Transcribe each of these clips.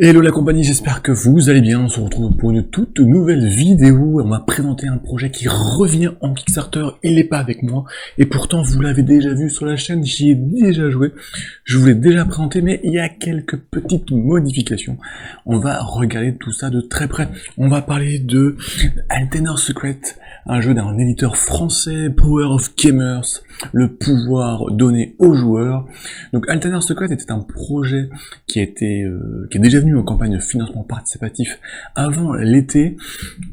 Hello la compagnie, j'espère que vous allez bien. On se retrouve pour une toute nouvelle vidéo. On va présenter un projet qui revient en Kickstarter. Il n'est pas avec moi. Et pourtant, vous l'avez déjà vu sur la chaîne, j'y ai déjà joué. Je vous l'ai déjà présenté, mais il y a quelques petites modifications. On va regarder tout ça de très près. On va parler de Altener Secret, un jeu d'un éditeur français, Power of Gamers, le pouvoir donné aux joueurs. Donc Altener Secret était un projet qui est déjà venu en campagne de financement participatif avant l'été.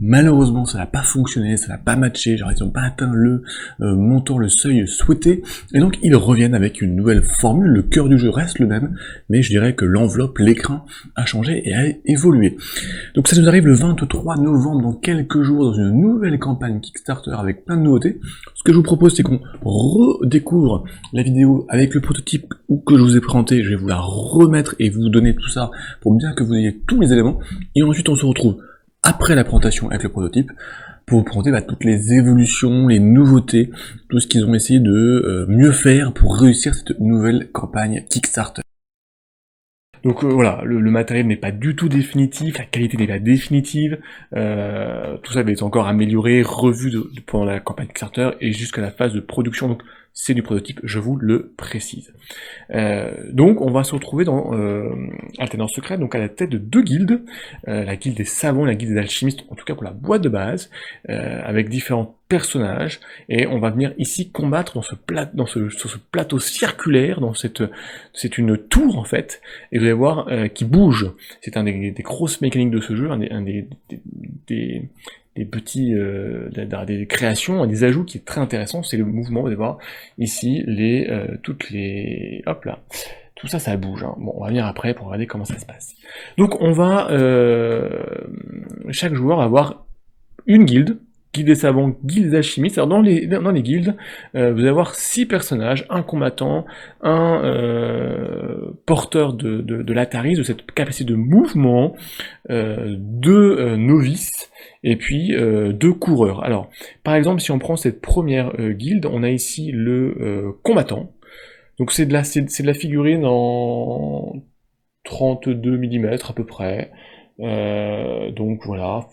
Malheureusement, ça n'a pas fonctionné, ça n'a pas matché, genre ils n'ont pas atteint le montant, le seuil souhaité, et donc ils reviennent avec une nouvelle formule. Le cœur du jeu reste le même, mais je dirais que l'enveloppe, l'écran a changé et a évolué. Donc ça nous arrive le 23 novembre, dans quelques jours, dans une nouvelle campagne Kickstarter avec plein de nouveautés. Ce que je vous propose, c'est qu'on redécouvre la vidéo avec le prototype que je vous ai présenté. Je vais vous la remettre et vous donner tout ça pour bien que vous ayez tous les éléments. Et ensuite, on se retrouve après la présentation avec le prototype pour vous présenter toutes les évolutions, les nouveautés, tout ce qu'ils ont essayé de mieux faire pour réussir cette nouvelle campagne Kickstarter. Donc voilà, le matériel n'est pas du tout définitif, la qualité n'est pas définitive, tout ça va être encore amélioré, revu pendant la campagne Kickstarter et jusqu'à la phase de production, donc c'est du prototype, je vous le précise. Donc on va se retrouver dans Altener Secret, donc à la tête de deux guildes, la guilde des savants et la guilde des alchimistes, en tout cas pour la boîte de base, avec différents personnages, et on va venir ici combattre sur ce plateau circulaire, c'est une tour en fait, et vous allez voir qui bouge. C'est un des grosses mécaniques de ce jeu, des petits des créations, des ajouts qui est très intéressant, c'est le mouvement. Vous allez voir ici toutes les hop là, tout ça ça bouge, hein. Bon, on va venir après pour regarder comment ça se passe. Donc on va chaque joueur va avoir une guilde des savants, guildes des alchimistes. Alors dans les guildes, vous allez avoir 6 personnages, un combattant, un porteur de l'ataris, de cette capacité de mouvement, 2 novices, et puis 2 coureurs. Alors, par exemple, si on prend cette première guilde, on a ici le combattant. Donc c'est de la figurine en 32 mm à peu près. Donc voilà,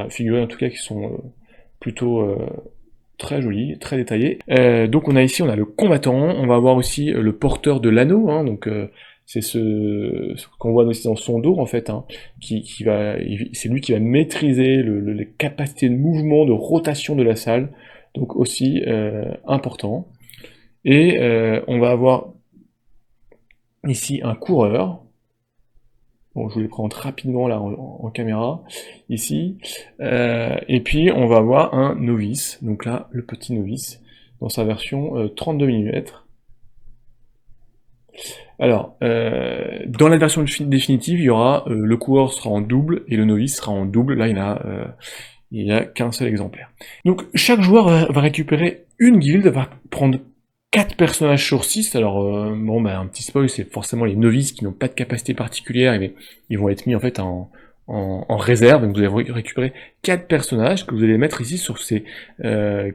figurines en tout cas qui sont plutôt très jolies, très détaillées. Donc on a le combattant, on va avoir aussi le porteur de l'anneau, hein, donc c'est ce qu'on voit aussi dans son dos en fait, hein, c'est lui qui va maîtriser les capacités de mouvement, de rotation de la salle, donc aussi important. Et on va avoir ici un coureur. Bon, je vous les présente rapidement là en caméra, ici. Et puis on va avoir un novice, donc là, le petit novice, dans sa version 32 mm. Alors, dans la version définitive, il y aura le coureur sera en double et le novice sera en double. Là, il n'y a qu'un seul exemplaire. Donc chaque joueur va récupérer une guilde, va prendre 4 personnages sur 6, alors un petit spoil, c'est forcément les novices qui n'ont pas de capacité particulière, ils vont être mis en fait en réserve, donc vous allez récupérer 4 personnages que vous allez mettre ici sur ces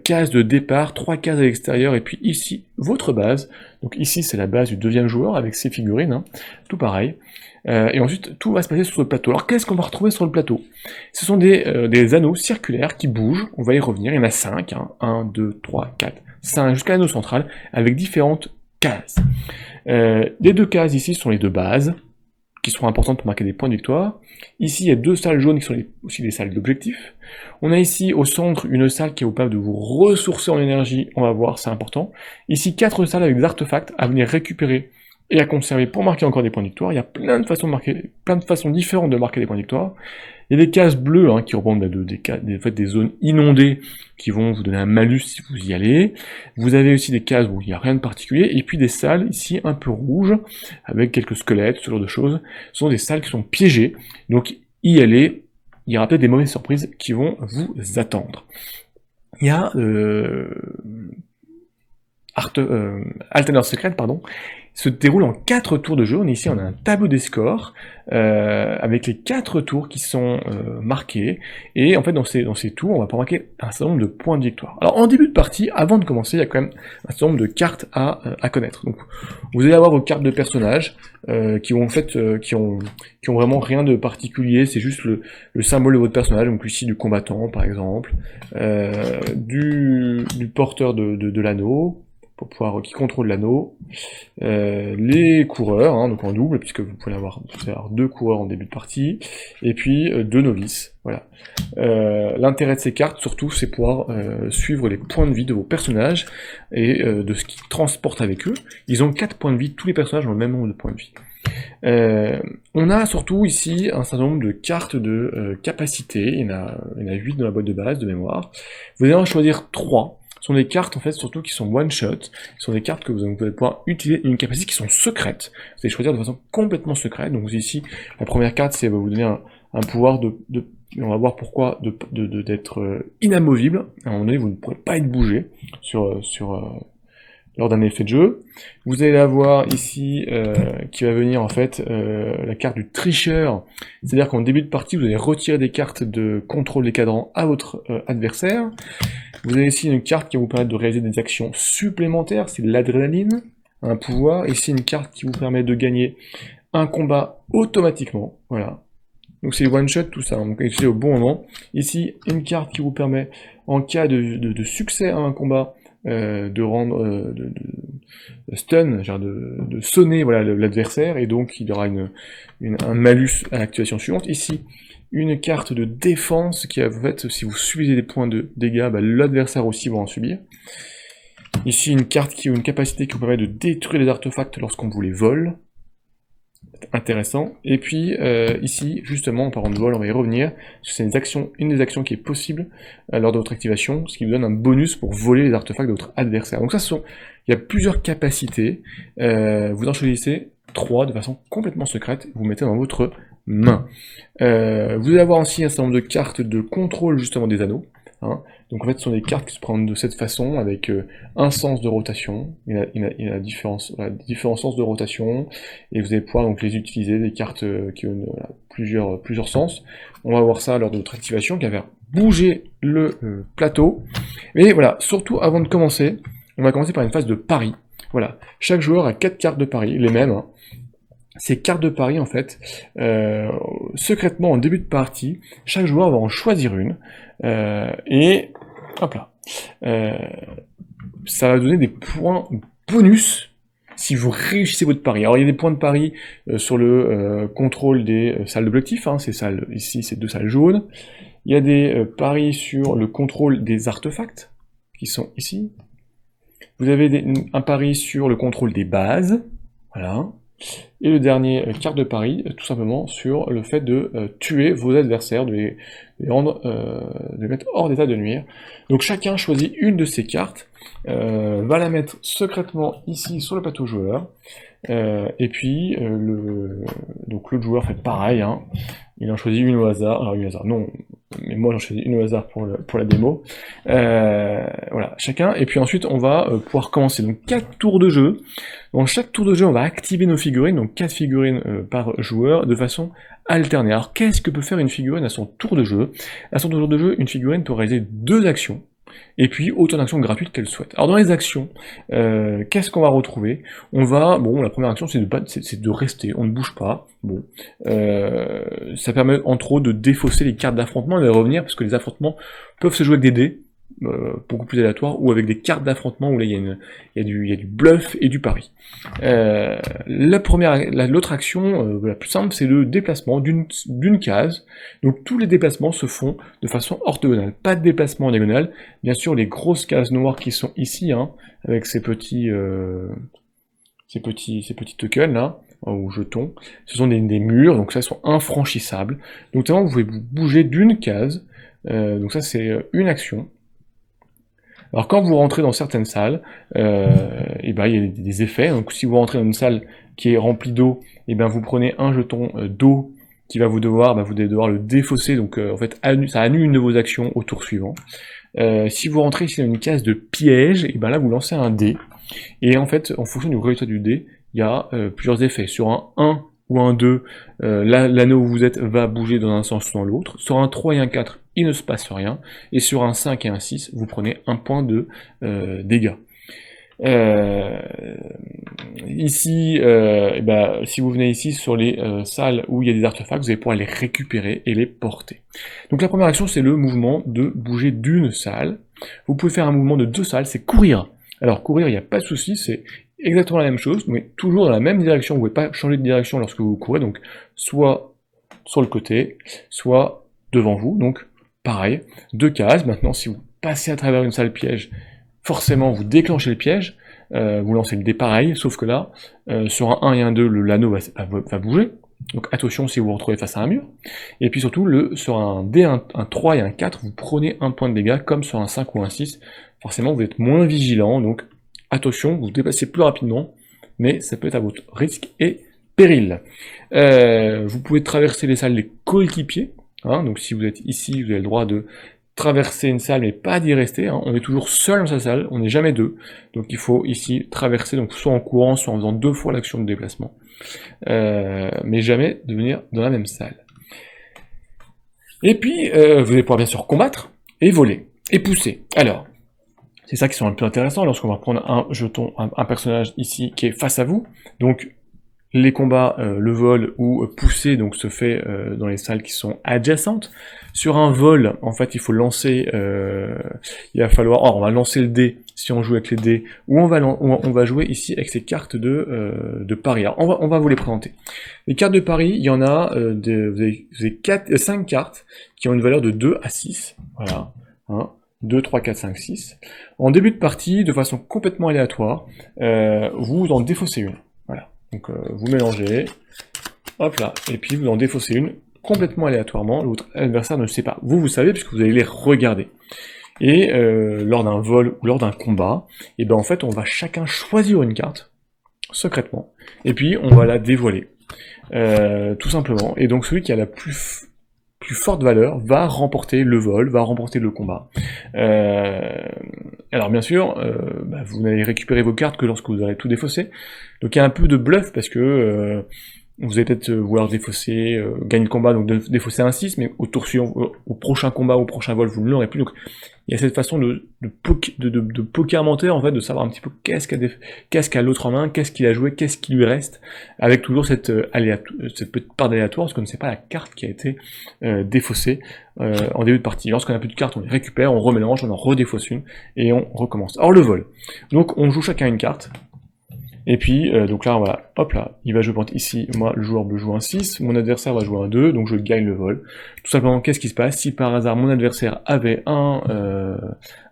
cases de départ, 3 cases à l'extérieur, et puis ici, votre base. Donc ici, c'est la base du deuxième joueur avec ses figurines, hein, tout pareil. Et ensuite, tout va se passer sur le plateau. Alors qu'est-ce qu'on va retrouver sur le plateau? Ce sont des anneaux circulaires qui bougent, on va y revenir, il y en a 5, hein, 1, 2, 3, 4, 5, jusqu'à l'anneau central, avec différentes cases. Les 2 cases ici sont les 2 bases, qui sont importantes pour marquer des points de victoire. Ici, il y a 2 salles jaunes qui sont aussi des salles d'objectifs. On a ici, au centre, une salle qui est capable de vous ressourcer en énergie, on va voir, c'est important. Ici, 4 salles avec des artefacts à venir récupérer et à conserver pour marquer encore des points de victoire. Il y a plein de façons différentes de marquer des points de victoire. Il y a des cases bleues qui représentent des zones inondées qui vont vous donner un malus si vous y allez. Vous avez aussi des cases où il n'y a rien de particulier, et puis des salles ici un peu rouges, avec quelques squelettes, ce genre de choses. Ce sont des salles qui sont piégées, donc y aller, il y aura peut-être des mauvaises surprises qui vont vous attendre. Il y a Alternance secrète, pardon, se déroule en 4 tours de jeu. Ici, on a un tableau des scores avec les 4 tours qui sont marqués. Et en fait, dans ces tours, on va pas marquer un certain nombre de points de victoire. Alors, en début de partie, avant de commencer, il y a quand même un certain nombre de cartes à connaître. Donc, vous allez avoir vos cartes de personnages qui ont en fait, qui ont vraiment rien de particulier. C'est juste le symbole de votre personnage. Donc ici, du combattant, par exemple, du porteur de l'anneau, pour pouvoir qui contrôle l'anneau, les coureurs, hein, donc en double, puisque vous pouvez avoir 2 coureurs en début de partie, et puis 2 novices. Voilà. L'intérêt de ces cartes, surtout, c'est pouvoir suivre les points de vie de vos personnages et de ce qu'ils transportent avec eux. Ils ont 4 points de vie, tous les personnages ont le même nombre de points de vie. On a surtout ici un certain nombre de cartes de capacité, il y en a 8 dans la boîte de base de mémoire. Vous allez en choisir 3. Ce sont des cartes en fait surtout qui sont one shot, ce sont des cartes que vous allez pouvoir utiliser une capacité qui sont secrètes. Vous allez choisir de façon complètement secrète. Donc ici, la première carte, c'est va vous donner un pouvoir on va voir pourquoi, d'être inamovible. À un moment donné, vous ne pourrez pas être bougé lors d'un effet de jeu. Vous allez avoir ici qui va venir en fait la carte du tricheur, c'est-à-dire qu'en début de partie vous allez retirer des cartes de contrôle des cadrans à votre adversaire. Vous avez ici une carte qui va vous permettre de réaliser des actions supplémentaires, c'est l'adrénaline, un pouvoir. Ici une carte qui vous permet de gagner un combat automatiquement, voilà. Donc c'est one shot tout ça, donc utilisé au bon moment. Ici une carte qui vous permet, en cas de succès à un combat, de rendre de stun, genre de sonner voilà l'adversaire, et donc il y aura un malus à l'activation suivante. Ici une carte de défense qui en fait, si vous subissez des points de dégâts, bah, l'adversaire aussi va en subir. Ici une carte qui a une capacité qui vous permet de détruire les artefacts lorsqu'on vous les vole. Intéressant. Et puis ici, justement, en parlant de vol, on va y revenir. C'est une des actions qui est possible lors de votre activation, ce qui vous donne un bonus pour voler les artefacts de votre adversaire. Donc ça, il y a plusieurs capacités. Vous en choisissez 3 de façon complètement secrète, vous mettez dans votre main. Vous allez avoir aussi un certain nombre de cartes de contrôle justement des anneaux. Hein. Donc en fait, ce sont des cartes qui se prennent de cette façon, avec un sens de rotation, il y a différents sens de rotation, et vous allez pouvoir donc les utiliser, des cartes qui ont plusieurs sens. On va voir ça lors de notre activation, qui va faire bouger le plateau. Mais voilà, surtout avant de commencer, on va commencer par une phase de pari. Voilà, chaque joueur a 4 cartes de pari, les mêmes, hein. Ces cartes de pari, en fait, secrètement, en début de partie, chaque joueur va en choisir une, et hop là, ça va donner des points bonus si vous réussissez votre pari. Alors il y a des points de pari sur le contrôle des salles d'objectifs, hein, ces salles, ici, ces 2 salles jaunes. Il y a des paris sur le contrôle des artefacts, qui sont ici. Vous avez un pari sur le contrôle des bases, voilà. Et le dernier carte de pari, tout simplement sur le fait de tuer vos adversaires, de les mettre hors d'état de nuire. Donc chacun choisit une de ces cartes, va la mettre secrètement ici sur le plateau joueur, et puis donc l'autre joueur fait pareil, hein. Il en choisit une au hasard, alors une au hasard, non, mais moi j'en choisis une au hasard pour la démo. Voilà, chacun, et puis ensuite on va pouvoir commencer. Donc 4 tours de jeu. Dans chaque tour de jeu, on va activer nos figurines, donc 4 figurines par joueur, de façon alternée. Alors qu'est-ce que peut faire une figurine à son tour de jeu? À son tour de jeu, une figurine peut réaliser 2 actions, et puis autant d'actions gratuites qu'elle souhaite. Alors dans les actions, qu'est-ce qu'on va retrouver? On va, bon, la première action c'est de rester, on ne bouge pas. Bon, ça permet entre autres de défausser les cartes d'affrontement et de revenir, parce que les affrontements peuvent se jouer avec des dés, beaucoup plus aléatoires, ou avec des cartes d'affrontement où là il y a du bluff et du pari. L'autre action, la plus simple, c'est le déplacement d'une case. Donc tous les déplacements se font de façon orthogonale, pas de déplacement en diagonale. Bien sûr, les grosses cases noires qui sont ici, hein, avec ces petits tokens là, ou jetons, ce sont des murs, donc ça, sont infranchissables. Donc notamment, vous pouvez bouger d'une case, donc ça c'est une action. Alors quand vous rentrez dans certaines salles, et ben, il y a des effets. Donc si vous rentrez dans une salle qui est remplie d'eau, et ben vous prenez un jeton d'eau qui va vous allez devoir le défausser. Donc en fait ça annule une de vos actions au tour suivant. Si vous rentrez ici dans une case de piège, et ben là vous lancez un dé. Et en fait, en fonction du résultat du dé, il y a plusieurs effets. Sur un 1 ou un 2, l'anneau où vous êtes va bouger dans un sens ou dans l'autre. Sur un 3 et un 4, il ne se passe rien. Et sur un 5 et un 6, vous prenez un point de dégâts. Ici, si vous venez ici sur les salles où il y a des artefacts, vous allez pouvoir les récupérer et les porter. Donc la première action, c'est le mouvement de bouger d'une salle. Vous pouvez faire un mouvement de 2 salles, c'est courir. Alors courir, il n'y a pas de souci, c'est exactement la même chose, mais toujours dans la même direction. Vous ne pouvez pas changer de direction lorsque vous courez, donc soit sur le côté, soit devant vous. Donc pareil, 2 cases. Maintenant, si vous passez à travers une salle piège, forcément vous déclenchez le piège, vous lancez le dé pareil, sauf que là, sur un 1 et un 2, l'anneau va bouger, donc attention si vous vous retrouvez face à un mur, et puis surtout, sur un dé, un 3 et un 4, vous prenez un point de dégâts, comme sur un 5 ou un 6, forcément vous êtes moins vigilant, donc attention, vous déplacez plus rapidement, mais ça peut être à votre risque et péril. Vous pouvez traverser les salles des coéquipiers, hein, donc si vous êtes ici, vous avez le droit de traverser une salle, mais pas d'y rester, hein. On est toujours seul dans sa salle, on n'est jamais deux, donc il faut ici traverser, donc soit en courant, soit en faisant 2 fois l'action de déplacement, mais jamais de venir dans la même salle. Et puis, vous allez pouvoir bien sûr combattre, et voler, et pousser. Alors, c'est ça qui sont un peu intéressant lorsqu'on va prendre un jeton, un personnage ici qui est face à vous, donc les combats, le vol ou pousser, donc se fait dans les salles qui sont adjacentes. Sur un vol, en fait, il faut lancer, il va falloir, on va lancer le dé si on joue avec les dés, ou on va jouer ici avec ces cartes de pari. Alors, on va vous les présenter. Les cartes de pari, il y en a, vous avez 5 cartes qui ont une valeur de 2 à 6, voilà, hein. 2, 3, 4, 5, 6. En début de partie, de façon complètement aléatoire, vous en défaussez une. Voilà. Donc vous mélangez, hop là, et puis vous en défaussez une complètement aléatoirement, l'autre adversaire ne le sait pas. Vous savez puisque vous allez les regarder. Et lors d'un vol ou lors d'un combat, et ben en fait on va chacun choisir une carte, secrètement, et puis on va la dévoiler. Tout simplement. Et donc celui qui a la plus forte valeur va remporter le vol, va remporter le combat. Alors bien sûr, vous n'allez récupérer vos cartes que lorsque vous aurez tout défaussé. Donc il y a un peu de bluff parce que vous allez peut-être vouloir défausser, gagner le combat, donc défausser un 6, mais au tour suivant, au prochain combat, au prochain vol, vous ne l'aurez plus. Donc il y a cette façon de poker menteur, en fait, de savoir un petit peu qu'est-ce qu'a l'autre en main, qu'est-ce qu'il a joué, qu'est-ce qui lui reste, avec toujours cette petite part d'aléatoire, parce qu'on ne sait pas la carte qui a été défaussée en début de partie. Lorsqu'on n'a plus de cartes, on les récupère, on remélange, on en redéfausse une, et on recommence. Alors le vol. Donc on joue chacun une carte. Et puis, donc là, voilà, hop là, il va jouer ici, moi, le joueur bleu joue un 6, mon adversaire va jouer un 2, donc je gagne le vol. Tout simplement, qu'est-ce qui se passe? Si par hasard, mon adversaire avait un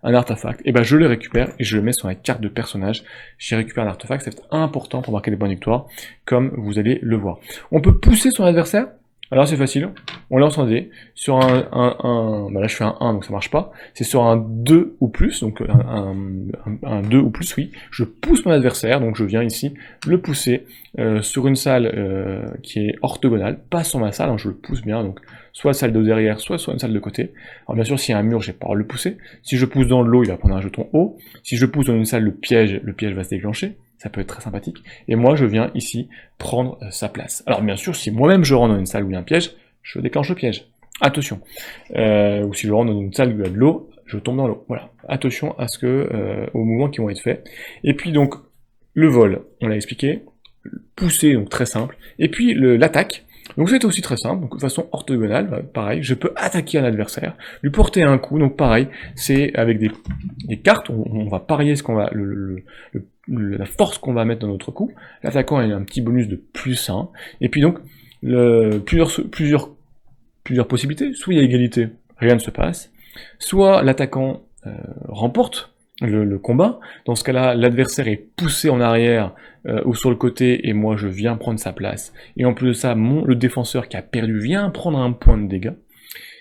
artefact, et ben je le récupère, et je le mets sur la carte de personnage. J'ai récupéré un artefact, c'est important pour marquer des points de victoire, comme vous allez le voir. On peut pousser son adversaire. Alors c'est facile, on lance un dé, sur là je fais un 1 donc ça marche pas, c'est sur un 2 ou plus, donc un 2 ou plus, oui, je pousse mon adversaire, donc je viens ici le pousser sur une salle qui est orthogonale, pas sur ma salle, hein, je le pousse bien, donc soit salle de derrière, soit sur une salle de côté. Alors bien sûr s'il y a un mur, j'ai pas le droit de le pousser, si je pousse dans l'eau, il va prendre un jeton haut, si je pousse dans une salle, le piège va se déclencher. Ça peut être très sympathique, et moi je viens ici prendre sa place. Alors bien sûr, si moi-même je rentre dans une salle où il y a un piège, je déclenche le piège. Attention. Ou si je rentre dans une salle où il y a de l'eau, je tombe dans l'eau. Voilà. Attention à ce que aux mouvements qui vont être faits. Et puis donc, le vol, on l'a expliqué, pousser, donc très simple. Et puis l'attaque. Donc c'est aussi très simple, donc de façon orthogonale, pareil, je peux attaquer un adversaire, lui porter un coup, donc pareil, c'est avec des cartes, on va parier ce qu'on va, la force qu'on va mettre dans notre coup, l'attaquant a un petit bonus de plus 1, et puis donc, plusieurs possibilités, soit il y a égalité, rien ne se passe, soit l'attaquant remporte le combat, dans ce cas-là, l'adversaire est poussé en arrière ou sur le côté, et moi je viens prendre sa place, et en plus de ça, le défenseur qui a perdu vient prendre un point de dégâts.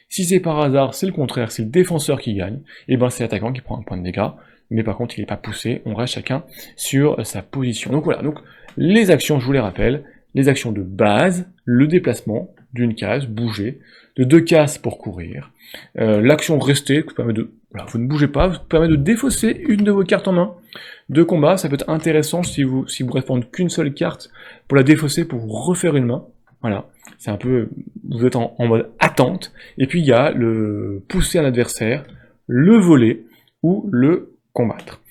Si c'est par hasard, c'est le contraire, c'est le défenseur qui gagne, et ben c'est l'attaquant qui prend un point de dégâts, mais par contre il n'est pas poussé, on reste chacun sur sa position. Donc voilà, donc les actions, je vous les rappelle, les actions de base, le déplacement d'une case, bouger, de 2 cases pour courir. L'action rester, qui permet de... Voilà, vous ne bougez pas, vous permet de défausser une de vos cartes en main de combat. Ça peut être intéressant si vous restez prendre qu'une seule carte pour la défausser, pour vous refaire une main. Voilà, c'est un peu... Vous êtes en mode attente. Et puis il y a le pousser un adversaire, le voler ou le combattre.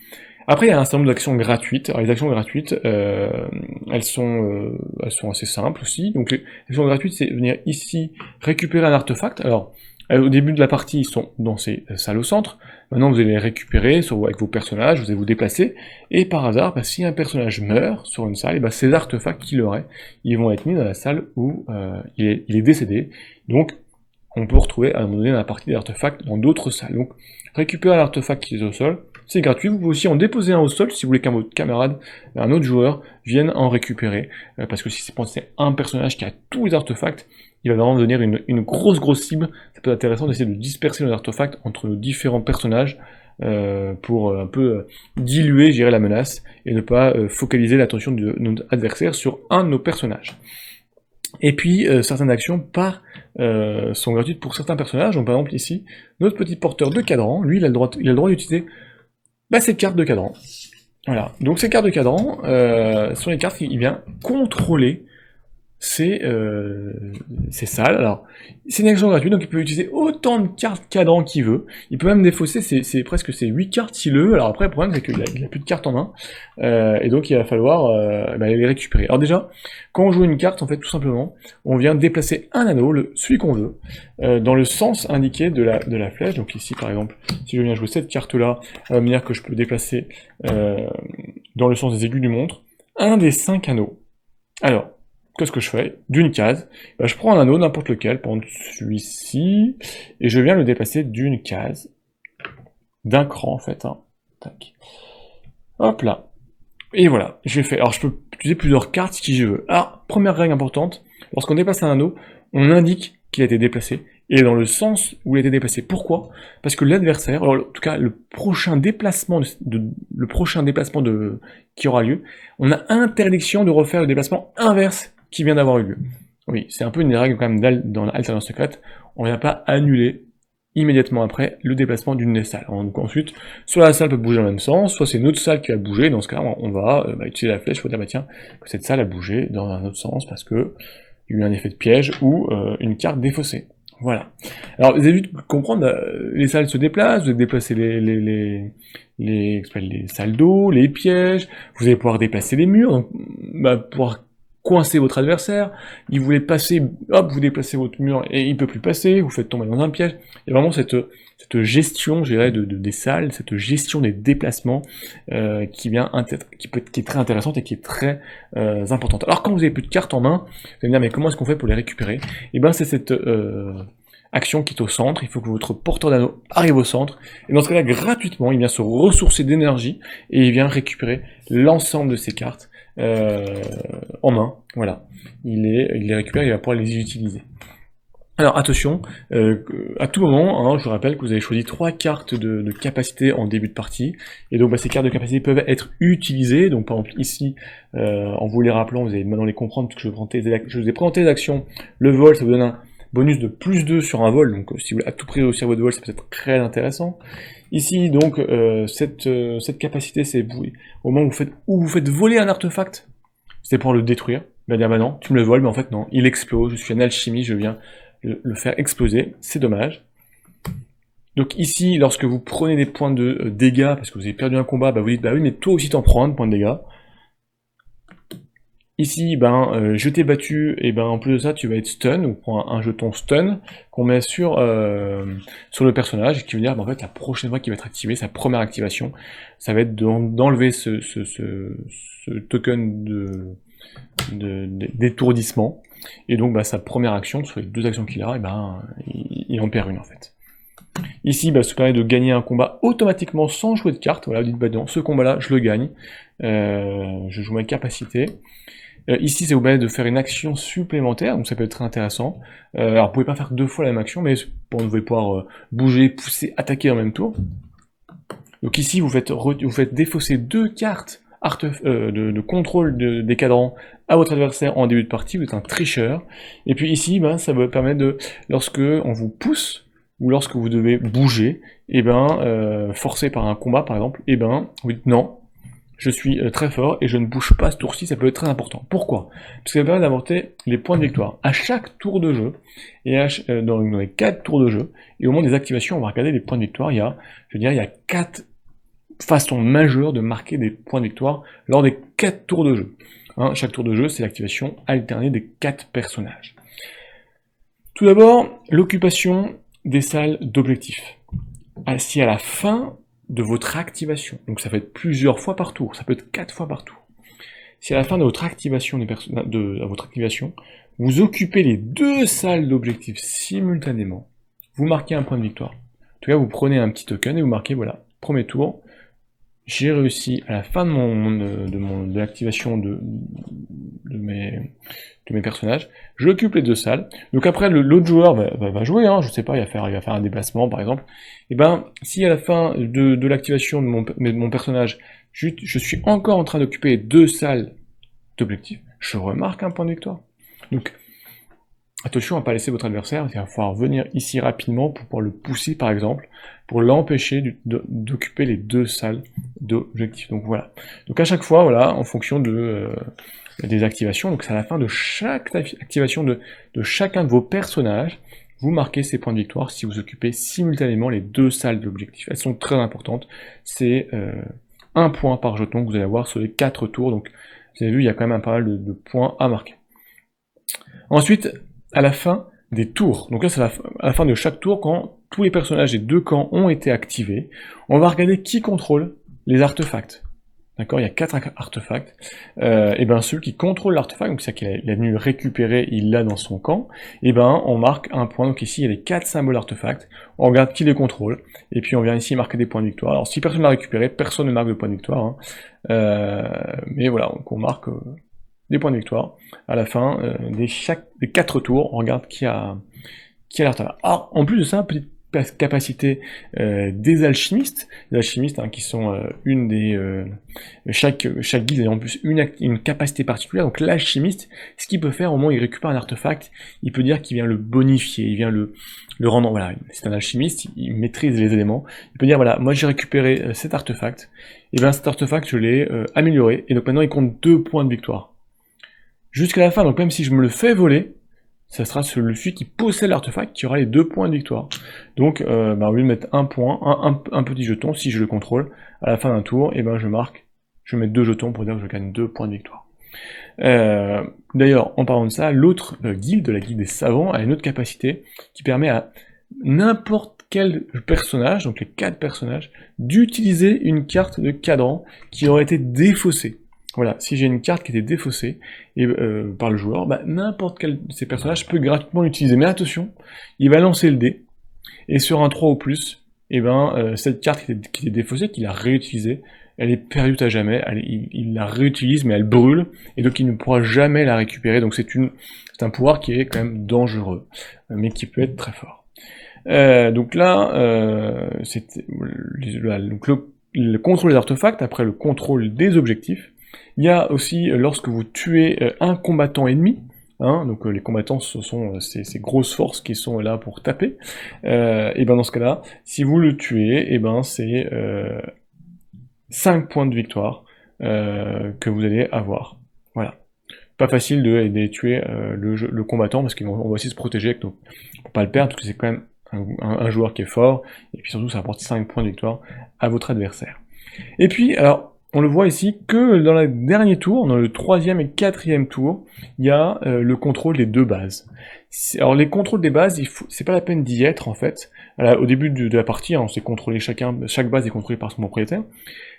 Après, il y a un certain nombre d'actions gratuites. Alors, les actions gratuites, elles sont assez simples aussi. Donc, les actions gratuites, c'est venir ici récupérer un artefact. Alors, au début de la partie, ils sont dans ces salles au centre. Maintenant, vous allez les récupérer avec vos personnages, vous allez vous déplacer. Et par hasard, si un personnage meurt sur une salle, et ces artefacts qu'il aurait, ils vont être mis dans la salle où il est décédé. Donc, on peut retrouver à un moment donné dans la partie des artefacts dans d'autres salles. Donc, récupérer un artefact qui est au sol, c'est gratuit. Vous pouvez aussi en déposer un au sol si vous voulez qu'un votre camarade, un autre joueur, vienne en récupérer. Parce que si c'est un personnage qui a tous les artefacts, il va vraiment devenir une grosse cible. Ça peut être intéressant d'essayer de disperser nos artefacts entre nos différents personnages pour un peu diluer, je dirais, la menace et ne pas focaliser l'attention de notre adversaire sur un de nos personnages. Et puis, certaines actions sont gratuites pour certains personnages. Donc, par exemple, ici, notre petit porteur de cadran, lui, il a le droit d'utiliser cette carte de cadran. Voilà. Donc, ces cartes de cadran sont les cartes qui viennent contrôler ces salles. Alors, c'est une action gratuite, donc il peut utiliser autant de cartes cadran qu'il veut. Il peut même défausser presque ses 8 cartes s'il le veut. Alors après, le problème, c'est qu'il n'a plus de cartes en main. Et donc, il va falloir les récupérer. Alors déjà, quand on joue une carte, en fait, tout simplement, on vient déplacer un anneau, celui qu'on veut, dans le sens indiqué de la flèche. Donc ici, par exemple, si je viens jouer cette carte-là, de manière que je peux déplacer dans le sens des aiguilles du montre, un des 5 anneaux. Alors, qu'est-ce que je fais? D'une case, je prends un anneau, n'importe lequel, par exemple celui-ci, et je viens le déplacer d'une case, d'un cran en fait, hein. Tac. Hop là. Et voilà, j'ai fait. Alors je peux utiliser plusieurs cartes si je veux. Alors, première règle importante, lorsqu'on déplace un anneau, on indique qu'il a été déplacé, et dans le sens où il a été déplacé. Pourquoi? Parce que l'adversaire, alors en tout cas le prochain déplacement qui aura lieu, on a interdiction de refaire le déplacement inverse qui vient d'avoir eu lieu. Oui, c'est un peu une des règles quand même dans l'alternance secrète. On ne vient pas annuler immédiatement après le déplacement d'une des salles. Donc ensuite, soit la salle peut bouger dans le même sens, soit c'est une autre salle qui va bouger. Dans ce cas-là, on va utiliser la flèche pour dire tiens, que cette salle a bougé dans un autre sens parce que il y a eu un effet de piège ou une carte défaussée. Voilà. Alors, vous avez vu de comprendre, les salles se déplacent, vous allez déplacer les salles d'eau, les pièges, vous allez pouvoir déplacer les murs, donc pouvoir coincer votre adversaire, il voulait passer, hop, vous déplacez votre mur et il peut plus passer, vous faites tomber dans un piège. Il y a vraiment cette gestion, je dirais, des salles, cette gestion des déplacements qui est très intéressante et qui est très importante. Alors quand vous avez plus de cartes en main, vous allez me dire mais comment est-ce qu'on fait pour les récupérer? Et ben c'est cette action qui est au centre, il faut que votre porteur d'anneau arrive au centre, et dans ce cas-là, gratuitement, il vient se ressourcer d'énergie, et il vient récupérer l'ensemble de ces cartes en main, voilà. Il les récupère, il va pouvoir les utiliser. Alors attention, à tout moment, hein, je vous rappelle que vous avez choisi 3 cartes de capacité en début de partie, et donc ces cartes de capacité peuvent être utilisées, donc par exemple ici, en vous les rappelant, vous allez maintenant les comprendre, parce que je vous ai présenté les actions, le vol, ça vous donne un bonus de +2 sur un vol, donc si vous voulez à tout prix réussir votre vol, ça peut être très intéressant. Ici, donc, cette capacité, c'est au moment où vous faites voler un artefact, c'est pour le détruire. Il va dire, bah non, tu me le voles, mais en fait non, il explose, je suis un alchimie, je viens le faire exploser, c'est dommage. Donc ici, lorsque vous prenez des points de dégâts, parce que vous avez perdu un combat, vous dites, bah oui, mais toi aussi t'en prends un de points de dégâts. Ici, je t'ai battu, et en plus de ça, tu vas être stun, on prend un jeton stun, qu'on met sur le personnage, qui veut dire, en fait, la prochaine fois qu'il va être activé, sa première activation, ça va être d'enlever ce token d'étourdissement, et donc, sa première action, sur les 2 actions qu'il a, il en perd une, en fait. Ici, ça permet de gagner un combat automatiquement sans jouer de carte, voilà, vous dites, non, ce combat-là, je le gagne, je joue ma capacité. Ici, ça vous permet de faire une action supplémentaire, donc ça peut être très intéressant. Alors, vous pouvez pas faire 2 fois la même action, mais vous pouvez pouvoir bouger, pousser, attaquer en même tour. Donc ici, vous faites défausser 2 cartes de contrôle des cadrans à votre adversaire en début de partie, vous êtes un tricheur. Et puis ici, ben, ça va permettre de, lorsque on vous pousse, ou lorsque vous devez bouger, et ben, forcé par un combat par exemple, et ben, vous dites non, je suis très fort et je ne bouge pas ce tour-ci, ça peut être très important. Pourquoi? Parce que ça permet d'apporter les points de victoire. À chaque tour de jeu, et dans les 4 tours de jeu, et au moment des activations, on va regarder les points de victoire, il y a, je veux dire, il y a 4 façons majeures de marquer des points de victoire lors des 4 tours de jeu. Hein, chaque tour de jeu, c'est l'activation alternée des 4 personnages. Tout d'abord, l'occupation des salles d'objectifs. Si à la fin de votre activation, donc ça peut être plusieurs fois par tour, ça peut être 4 fois par tour, si à la fin de votre activation, vous occupez les 2 salles d'objectifs simultanément, vous marquez un point de victoire. En tout cas, vous prenez un petit token et vous marquez, voilà, premier tour, j'ai réussi à la fin de l'activation de mes personnages, j'occupe les 2 salles, donc après l'autre joueur va jouer, hein, je sais pas, il va faire un déplacement par exemple, et ben si à la fin de l'activation de mon personnage, je suis encore en train d'occuper les 2 salles d'objectifs, je remarque un point de victoire. Donc attention à ne pas laisser votre adversaire, il va falloir venir ici rapidement pour pouvoir le pousser par exemple, pour l'empêcher d'occuper les 2 salles d'objectifs. Donc voilà. Donc à chaque fois, voilà, en fonction des activations, donc c'est à la fin de chaque activation de chacun de vos personnages, vous marquez ces points de victoire si vous occupez simultanément les 2 salles d'objectifs. Elles sont très importantes, c'est 1 point par jeton que vous allez avoir sur les 4 tours, donc vous avez vu, il y a quand même pas mal de points à marquer. Ensuite, à la fin des tours, donc là c'est à la fin de chaque tour, quand tous les personnages des 2 camps ont été activés, on va regarder qui contrôle les artefacts. D'accord, il y a 4 artefacts, et ben celui qui contrôle l'artefact, donc c'est-à-dire qu'il est venu récupérer, il l'a dans son camp, et ben on marque un point, donc ici il y a les 4 symboles artefacts, on regarde qui les contrôle, et puis on vient ici marquer des points de victoire. Alors si personne ne l'a récupéré, personne ne marque de points de victoire, hein. Mais voilà, donc on marque des points de victoire à la fin des 4 tours, on regarde qui a l'artefact. Alors en plus de ça, petite capacité des alchimistes, hein, qui sont une des chaque guilde a en plus une capacité particulière. Donc l'alchimiste, ce qu'il peut faire au moment où il récupère un artefact, il peut dire qu'il vient le bonifier, il vient le rendre, voilà, c'est un alchimiste, il maîtrise les éléments, il peut dire voilà, moi j'ai récupéré cet artefact, et bien cet artefact je l'ai amélioré, et donc maintenant il compte 2 points de victoire. Jusqu'à la fin, donc même si je me le fais voler, ça sera celui qui possède l'artefact qui aura les 2 points de victoire. Donc, au lieu de mettre un point, un petit jeton, si je le contrôle, à la fin d'un tour, et ben je mets 2 jetons pour dire que je gagne 2 points de victoire. D'ailleurs, en parlant de ça, l'autre guilde, la guilde des savants, a une autre capacité qui permet à n'importe quel personnage, donc les 4 personnages, d'utiliser une carte de cadran qui aurait été défaussée. Voilà, si j'ai une carte qui était défaussée par le joueur, n'importe quel de ces personnages peut gratuitement l'utiliser. Mais attention, il va lancer le dé, et sur un 3 ou plus, cette carte qui était défaussée, qu'il a réutilisée, elle est perdue à jamais, il la réutilise, mais elle brûle, et donc il ne pourra jamais la récupérer. Donc c'est un pouvoir qui est quand même dangereux, mais qui peut être très fort. Donc là, donc le contrôle des artefacts, après le contrôle des objectifs. Il y a aussi, lorsque vous tuez un combattant ennemi, hein, donc les combattants, ce sont ces grosses forces qui sont là pour taper, et dans ce cas-là, si vous le tuez, c'est 5 points de victoire que vous allez avoir. Voilà. Pas facile de tuer le combattant, parce qu'on va aussi se protéger pour pas le perdre, parce que c'est quand même un joueur qui est fort, et puis surtout ça apporte 5 points de victoire à votre adversaire. Et puis, alors, on le voit ici que dans le dernier tour, dans le 3e et 4e tour, il y a le contrôle des 2 bases. Alors les contrôles des bases, c'est pas la peine d'y être en fait. Au début de la partie, hein, on s'est contrôlé chaque base est contrôlée par son propriétaire.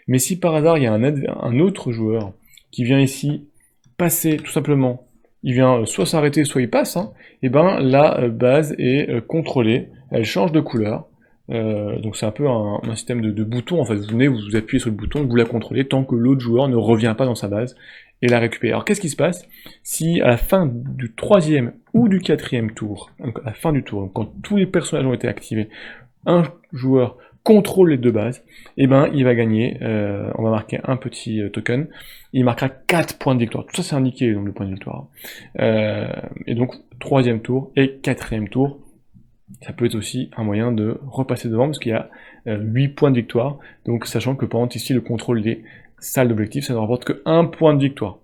Mais si par hasard il y a un autre joueur qui vient ici passer tout simplement, il vient soit s'arrêter, soit il passe, hein, la base est contrôlée, elle change de couleur. Donc c'est un peu un système de bouton, en fait, vous venez, vous appuyez sur le bouton, vous la contrôlez tant que l'autre joueur ne revient pas dans sa base et la récupère. Alors qu'est-ce qui se passe si à la fin du 3e ou du 4e tour, donc à la fin du tour, donc quand tous les personnages ont été activés, un joueur contrôle les deux bases, et ben il va gagner, on va marquer un petit token, il marquera 4 points de victoire. Tout ça c'est indiqué, donc le point de victoire. Et donc 3e tour et 4e tour, ça peut être aussi un moyen de repasser devant, parce qu'il y a 8 points de victoire, donc sachant que par exemple ici le contrôle des salles d'objectifs, ça ne rapporte que 1 point de victoire.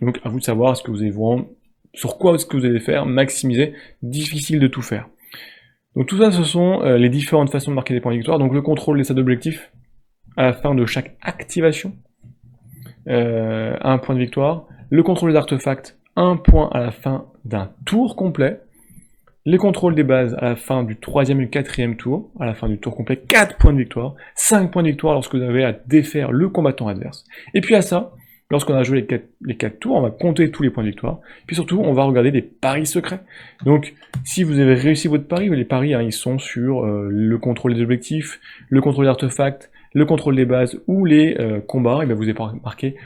Donc à vous de savoir est-ce que vous allez vraiment, sur quoi est-ce que vous allez faire, maximiser, difficile de tout faire. Donc tout ça, ce sont les différentes façons de marquer des points de victoire. Donc le contrôle des salles d'objectifs à la fin de chaque activation, 1 point de victoire. Le contrôle des artefacts, 1 point à la fin d'un tour complet. Les contrôles des bases à la fin du 3e et 4e tour, à la fin du tour complet, 4 points de victoire. 5 points de victoire lorsque vous avez à défaire le combattant adverse. Et puis à ça, lorsqu'on a joué les 4 tours, on va compter tous les points de victoire. Puis surtout, on va regarder des paris secrets. Donc, si vous avez réussi votre pari, les paris, hein, ils sont sur le contrôle des objectifs, le contrôle des artefacts, le contrôle des bases ou les combats, et bien vous avez marqué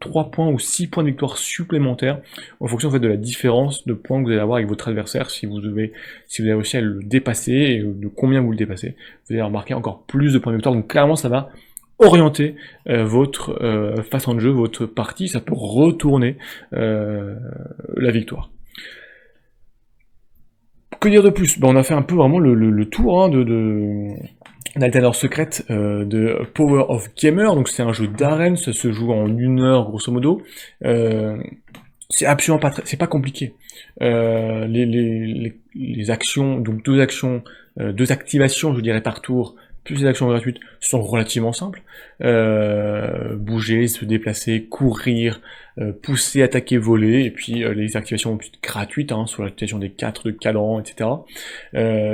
3 points ou 6 points de victoire supplémentaires en fonction en fait, de la différence de points que vous allez avoir avec votre adversaire. Si vous avez réussi à le dépasser et de combien vous le dépassez, vous allez remarquer encore plus de points de victoire. Donc clairement, ça va orienter votre façon de jeu, votre partie, ça peut retourner la victoire. Que dire de plus? On a fait un peu vraiment le tour hein, d'Altenor Secret de Power of Gamer, donc c'est un jeu d'arène, ça se joue en 1 heure grosso modo. C'est absolument pas c'est pas compliqué. Les actions, donc 2 actions, 2 activations je dirais par tour, plus les actions gratuites sont relativement simples. Bouger, se déplacer, courir, pousser, attaquer, voler, et puis les activations gratuites, hein, sur l'activation des 4 de cadran, etc.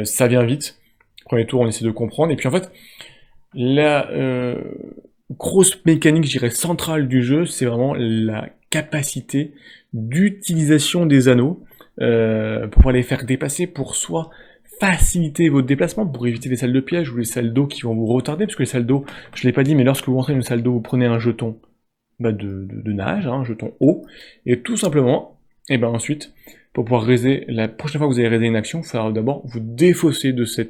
Ça vient vite. Premier tour, on essaie de comprendre, et puis en fait, la grosse mécanique, je dirais, centrale du jeu, c'est vraiment la capacité d'utilisation des anneaux pour pouvoir les faire dépasser, pour soit faciliter votre déplacement, pour éviter les salles de piège ou les salles d'eau qui vont vous retarder, parce que les salles d'eau, je l'ai pas dit, mais lorsque vous rentrez dans une salle d'eau, vous prenez un jeton de nage, hein, un jeton eau, et tout simplement, et ben ensuite, pour pouvoir raiser, la prochaine fois que vous allez raiser une action, il faudra d'abord vous défausser de ce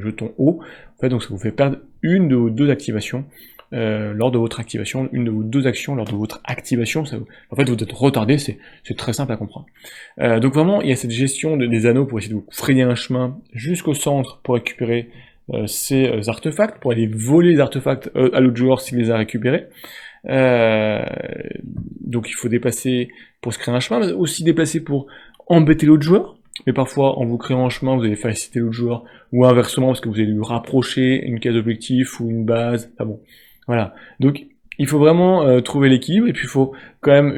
jeton eau. En fait, donc ça vous fait perdre une de vos 2 activations lors de votre activation, une de vos 2 actions lors de votre activation. En fait, vous êtes retardé, c'est très simple à comprendre. Donc vraiment, il y a cette gestion des anneaux pour essayer de vous frayer un chemin jusqu'au centre pour récupérer ces artefacts, pour aller voler les artefacts à l'autre joueur s'il les a récupérés. Donc il faut déplacer pour se créer un chemin, mais aussi déplacer pour embêter l'autre joueur. Mais parfois, en vous créant un chemin, vous allez faciliter l'autre joueur, ou inversement, parce que vous allez lui rapprocher une case d'objectif ou une base. Enfin bon, voilà. Donc il faut vraiment trouver l'équilibre, et puis il faut quand même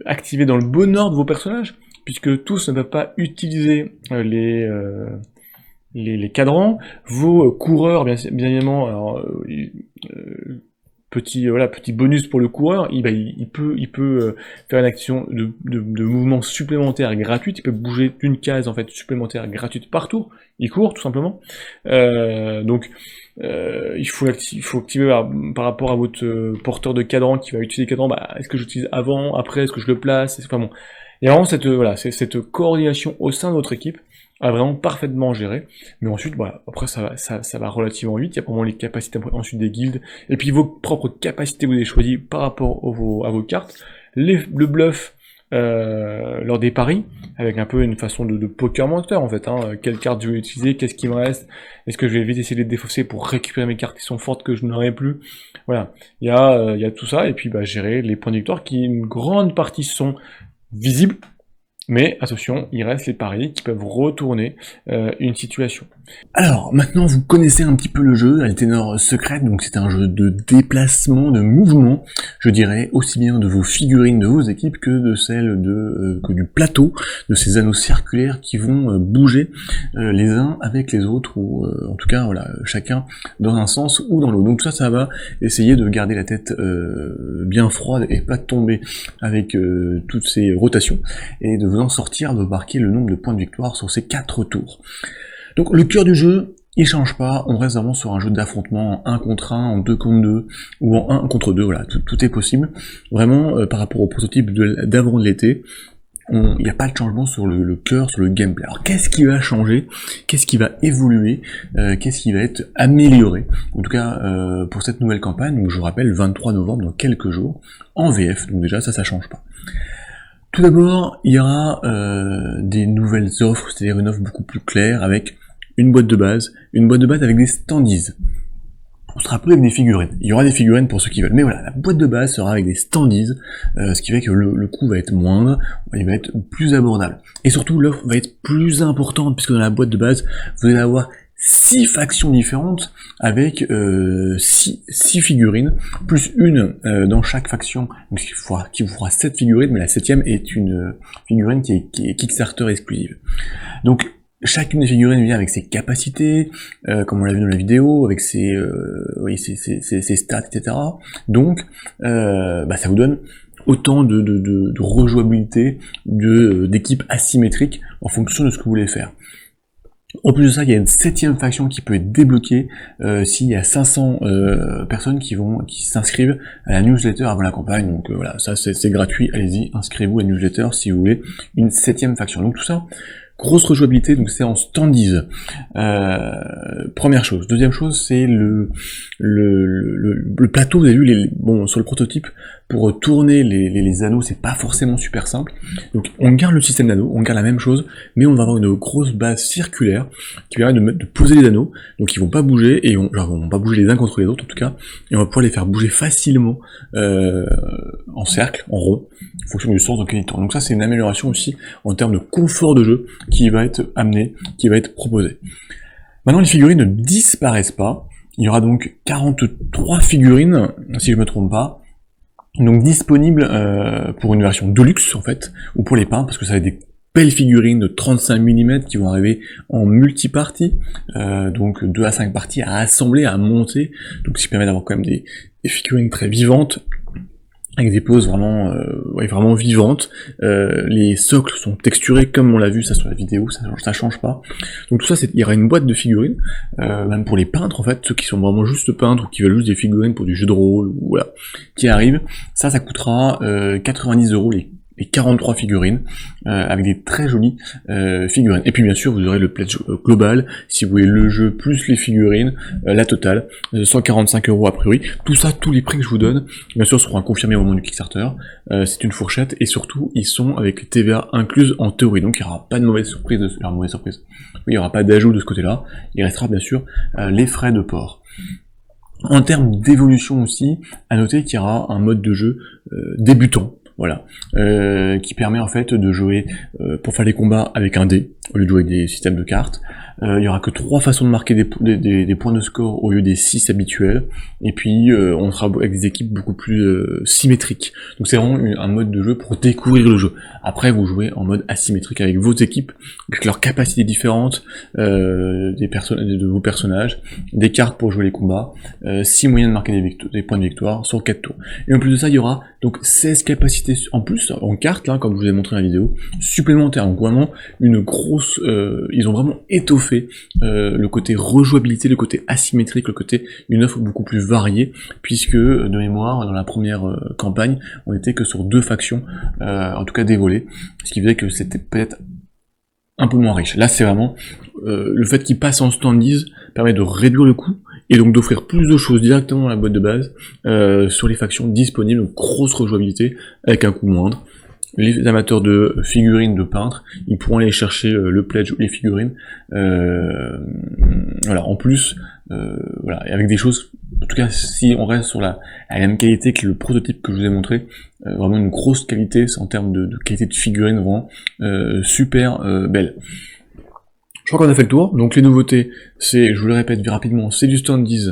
activer dans le bon ordre vos personnages, puisque tous ne peuvent pas utiliser les cadrans. Vos coureurs, bien évidemment, alors, petit bonus pour le coureur, il peut faire une action de mouvement supplémentaire gratuite, il peut bouger d'une case en fait supplémentaire gratuite par tour, il court tout simplement. Donc il faut activer par rapport à votre porteur de cadran qui va utiliser le cadran, est-ce que j'utilise avant, après, est-ce que je le place, enfin bon. Il y a vraiment cette coordination au sein de votre équipe à vraiment parfaitement gérer, mais ensuite, voilà, après ça va relativement vite, il y a vraiment les capacités ensuite des guildes, et puis vos propres capacités que vous avez choisies par rapport à vos cartes, le bluff lors des paris, avec un peu une façon de poker menteur en fait, hein, quelle carte je vais utiliser, qu'est-ce qui me reste, est-ce que je vais vite essayer de les défausser pour récupérer mes cartes qui sont fortes que je n'aurai plus, voilà, il y a tout ça, et puis gérer les points de victoire qui, une grande partie sont visibles, mais attention, il reste les paris qui peuvent retourner une situation. Alors, maintenant vous connaissez un petit peu le jeu, Altenor Secret, donc c'est un jeu de déplacement, de mouvement, je dirais, aussi bien de vos figurines, de vos équipes, que de celles que du plateau, de ces anneaux circulaires qui vont bouger les uns avec les autres, ou en tout cas, voilà, chacun dans un sens ou dans l'autre. Donc ça va essayer de garder la tête bien froide et pas tomber avec toutes ces rotations, et de vous en sortir, de marquer le nombre de points de victoire sur ces 4 tours. Donc le cœur du jeu, il change pas, on reste vraiment sur un jeu d'affrontement en 1 contre 1, en 2 contre 2, ou en 1 contre 2, voilà, tout est possible. Vraiment, par rapport au prototype d'avant de l'été, il n'y a pas de changement sur le cœur, sur le gameplay. Alors qu'est-ce qui va changer? Qu'est-ce qui va évoluer? Qu'est-ce qui va être amélioré? En tout cas, pour cette nouvelle campagne, donc je vous rappelle, 23 novembre, dans quelques jours, en VF, donc déjà ça change pas. Tout d'abord, il y aura des nouvelles offres, c'est-à-dire une offre beaucoup plus claire, avec une boîte de base avec des standees. On sera plus avec des figurines. Il y aura des figurines pour ceux qui veulent. Mais voilà, la boîte de base sera avec des standees, ce qui fait que le coût va être moindre, il va être plus abordable. Et surtout, l'offre va être plus importante, puisque dans la boîte de base, vous allez avoir 6 factions différentes, avec 6 figurines, plus une dans chaque faction, donc qui vous fera 7 figurines, mais la 7ème est une figurine qui est Kickstarter exclusive. Donc, chacune des figurines vient avec ses capacités, comme on l'a vu dans la vidéo, avec ses stats, etc. Donc, ça vous donne autant de rejouabilité, d'équipes asymétriques en fonction de ce que vous voulez faire. En plus de ça, il y a une 7ème faction qui peut être débloquée s'il y a 500 personnes qui s'inscrivent à la newsletter avant la campagne. Donc voilà, ça c'est gratuit, allez-y, inscrivez-vous à la newsletter si vous voulez une 7ème faction. Donc tout ça, grosse rejouabilité, donc c'est en standees. Première chose. Deuxième chose, c'est le plateau. Vous avez vu, sur le prototype, pour tourner les anneaux, c'est pas forcément super simple. Donc on garde le système d'anneaux, on garde la même chose, mais on va avoir une grosse base circulaire qui permet de poser les anneaux, donc ils vont pas bouger, et ils vont pas bouger les uns contre les autres en tout cas, et on va pouvoir les faire bouger facilement en cercle, en rond, en fonction du sens dans lequel ils tournent. Donc ça c'est une amélioration aussi en termes de confort de jeu qui va être amené, qui va être proposé. Maintenant les figurines ne disparaissent pas, il y aura donc 43 figurines, si je me trompe pas, donc disponibles pour une version Deluxe en fait, ou pour les peintres, parce que ça va être des belles figurines de 35 mm qui vont arriver en multi-parties, donc 2 à 5 parties à assembler, à monter, donc ce qui permet d'avoir quand même des figurines très vivantes, avec des poses vraiment, vraiment vivantes. Les socles sont texturés comme on l'a vu ça sur la vidéo, ça change pas. Donc tout ça, il y aura une boîte de figurines, même pour les peintres en fait, ceux qui sont vraiment juste peintres ou qui veulent juste des figurines pour du jeu de rôle, ou voilà, qui arrivent. Ça coûtera 90 € les 43 figurines, avec des très jolies figurines. Et puis bien sûr, vous aurez le pledge global, si vous voulez le jeu plus les figurines, la totale, 145 € a priori. Tout ça, tous les prix que je vous donne, bien sûr, seront confirmés au moment du Kickstarter. C'est une fourchette, et surtout, ils sont avec TVA incluse en théorie, donc il n'y aura pas de mauvaise surprise, il n'y aura pas d'ajout de ce côté-là, il restera bien sûr les frais de port. En termes d'évolution aussi, à noter qu'il y aura un mode de jeu débutant, voilà, qui permet en fait de jouer pour faire les combats avec un dé, au lieu de jouer avec des systèmes de cartes. Il y aura que 3 façons de marquer des points de score au lieu des 6 habituels, et puis on sera avec des équipes beaucoup plus symétriques. Donc c'est vraiment un mode de jeu pour découvrir le jeu. Après vous jouez en mode asymétrique avec vos équipes, avec leurs capacités différentes, de vos personnages, des cartes pour jouer les combats, 6 moyens de marquer des points de victoire sur 4 tours. Et en plus de ça, il y aura donc 16 capacités en plus, en cartes, là, comme je vous ai montré dans la vidéo, supplémentaires. Donc vraiment une grosse... ils ont vraiment étoffé le côté rejouabilité, le côté asymétrique, le côté une offre beaucoup plus variée, puisque de mémoire, dans la première campagne, on était que sur 2 factions, en tout cas dévolées, ce qui faisait que c'était peut-être un peu moins riche. Là c'est vraiment le fait qu'ils passent en standees permet de réduire le coût, et donc d'offrir plus de choses directement dans la boîte de base, sur les factions disponibles, donc grosse rejouabilité, avec un coût moindre. Les amateurs de figurines de peintres, ils pourront aller chercher le pledge ou les figurines, voilà, en plus, voilà, et avec des choses, en tout cas si on reste sur la même qualité que le prototype que je vous ai montré, vraiment une grosse qualité en termes de qualité de figurines, vraiment super belle. Je crois qu'on a fait le tour, donc les nouveautés, c'est, je vous le répète rapidement, c'est du standees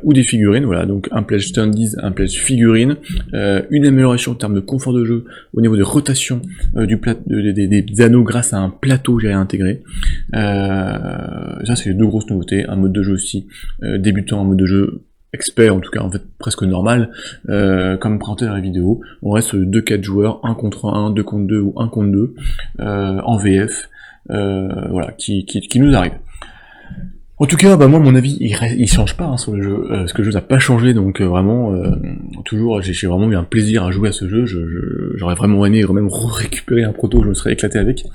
ou des figurines, voilà, donc un pledge standees, un pledge figurine, une amélioration en termes de confort de jeu au niveau de rotation des anneaux grâce à un plateau géré intégré. Ça c'est les 2 grosses nouveautés, un mode de jeu aussi débutant, un mode de jeu expert, en tout cas en fait presque normal, comme présenté dans la vidéo. On reste sur 2-4 joueurs, 1 contre 1, 2 contre 2 ou 1 contre 2, en VF. Voilà, qui nous arrive. En tout cas, bah moi, mon avis, il change pas hein, sur le jeu, parce que le jeu n'a pas changé, donc vraiment, toujours, j'ai vraiment eu un plaisir à jouer à ce jeu, j'aurais vraiment aimé même récupérer un proto, je me serais éclaté avec,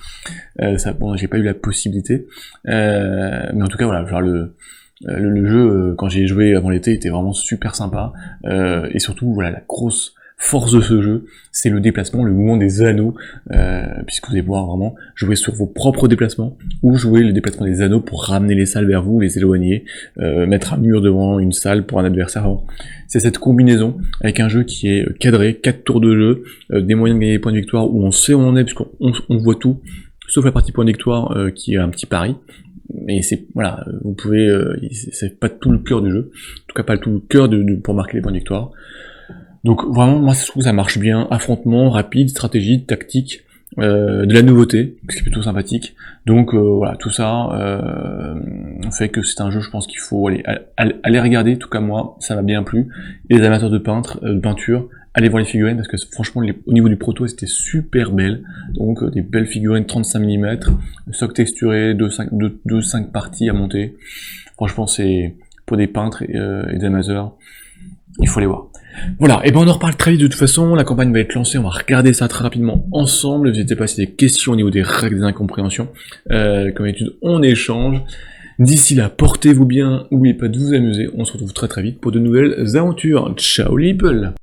ça, bon, j'ai pas eu la possibilité, mais en tout cas, voilà, genre le jeu, quand j'ai joué avant l'été, était vraiment super sympa, et surtout, voilà, la grosse force de ce jeu, c'est le déplacement, le mouvement des anneaux, puisque vous allez pouvoir vraiment jouer sur vos propres déplacements, ou jouer le déplacement des anneaux pour ramener les salles vers vous, les éloigner, mettre un mur devant une salle pour un adversaire. C'est cette combinaison avec un jeu qui est cadré, 4 tours de jeu, des moyens de gagner des points de victoire, où on sait où on est, puisqu'on voit tout, sauf la partie point de victoire qui est un petit pari. Mais c'est, voilà, vous pouvez, c'est pas tout le cœur du jeu, en tout cas pas tout le cœur pour marquer les points de victoire. Donc vraiment, moi je trouve que ça marche bien, affrontement, rapide, stratégie, tactique, de la nouveauté, ce qui est plutôt sympathique. Donc voilà, tout ça fait que c'est un jeu, je pense qu'il faut aller regarder, en tout cas moi, ça m'a bien plu. Et les amateurs de peinture, allez voir les figurines, parce que franchement, au niveau du proto, c'était super belle. Donc des belles figurines 35 mm, socle texturé, 2-5 parties à monter. Franchement, c'est pour des peintres et des amateurs, il faut les voir. Voilà, et ben on en reparle très vite de toute façon, la campagne va être lancée, on va regarder ça très rapidement ensemble, n'hésitez pas si des questions au niveau des règles, des incompréhensions, comme d'habitude on échange. D'ici là, portez-vous bien, n'oubliez pas de vous amuser, on se retrouve très très vite pour de nouvelles aventures. Ciao les people!